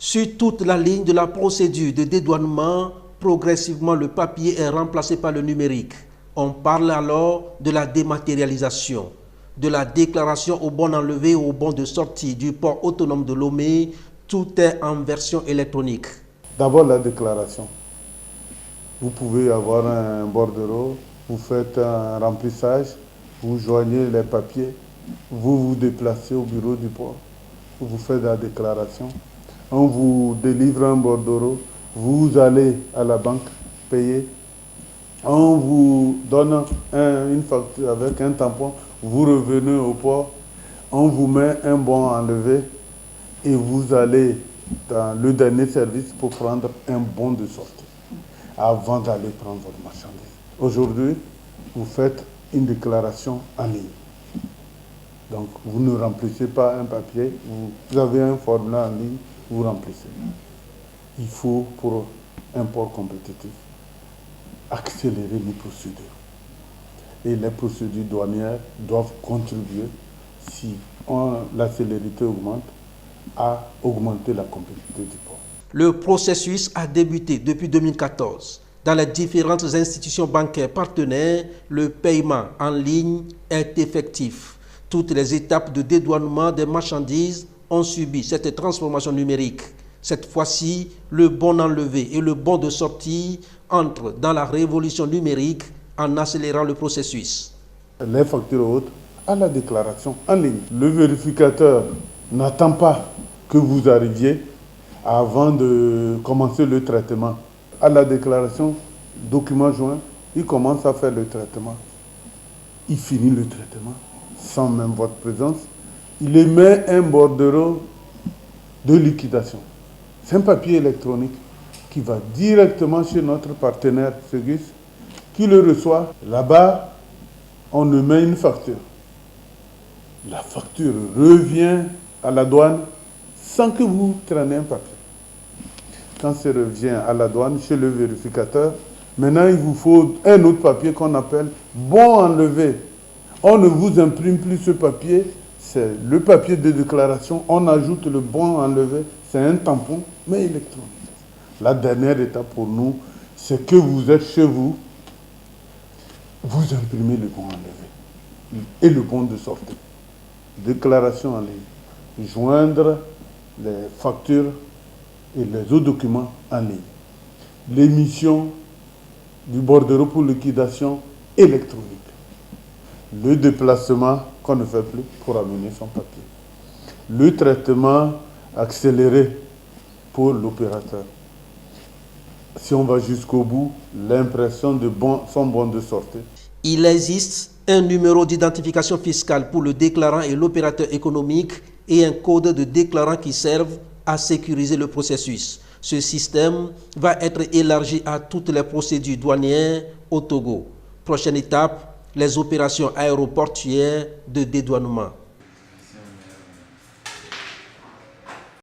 Sur toute la ligne de la procédure de dédouanement, progressivement le papier est remplacé par le numérique. On parle alors de la dématérialisation, de la déclaration au bon enlevé ou au bon de sortie du port autonome de Lomé. Tout est en version électronique. D'abord la déclaration. Vous pouvez avoir un bordereau, vous faites un remplissage, vous joignez les papiers, vous vous déplacez au bureau du port, vous faites la déclaration. On vous délivre un bordereau, vous allez à la banque payer. On vous donne une facture avec un tampon, vous revenez au port, on vous met un bon enlevé et vous allez dans le dernier service pour prendre un bon de sortie avant d'aller prendre votre marchandise. Aujourd'hui, vous faites une déclaration en ligne. Donc, vous ne remplissez pas un papier, vous avez un formulaire en ligne, vous remplissez. Il faut, pour un port compétitif, accélérer les procédures. Et les procédures douanières doivent contribuer, si la célérité augmente, à augmenter la compétitivité du port. Le processus a débuté depuis 2014. Dans les différentes institutions bancaires partenaires, le paiement en ligne est effectif. Toutes les étapes de dédouanement des marchandises ont subi cette transformation numérique. Cette fois-ci, le bon enlevé et le bon de sortie entrent dans la révolution numérique en accélérant le processus. Les factures hautes à la déclaration en ligne. Le vérificateur n'attend pas que vous arriviez avant de commencer le traitement. À la déclaration, document joint, il commence à faire le traitement. Il finit le traitement sans même votre présence. Il émet un bordereau de liquidation. C'est un papier électronique qui va directement chez notre partenaire Segus, qui le reçoit. Là-bas, on émet une facture. La facture revient à la douane sans que vous traînez un papier. Quand ça revient à la douane, chez le vérificateur, maintenant il vous faut un autre papier qu'on appelle bon enlevé. On ne vous imprime plus ce papier, c'est le papier de déclaration, on ajoute le bon enlevé, c'est un tampon, mais électronique. La dernière étape pour nous, c'est que vous êtes chez vous, vous imprimez le bon enlevé et le bon de sortie. Déclaration en ligne. Joindre les factures et les autres documents en ligne. L'émission du bordereau pour liquidation électronique. Le déplacement qu'on ne fait plus pour amener son papier. Le traitement accéléré pour l'opérateur. Si on va jusqu'au bout, l'impression de son bon de sortie. Il existe un numéro d'identification fiscale pour le déclarant et l'opérateur économique et un code de déclarant qui servent à sécuriser le processus. Ce système va être élargi à toutes les procédures douanières au Togo. Prochaine étape, les opérations aéroportuaires de dédouanement.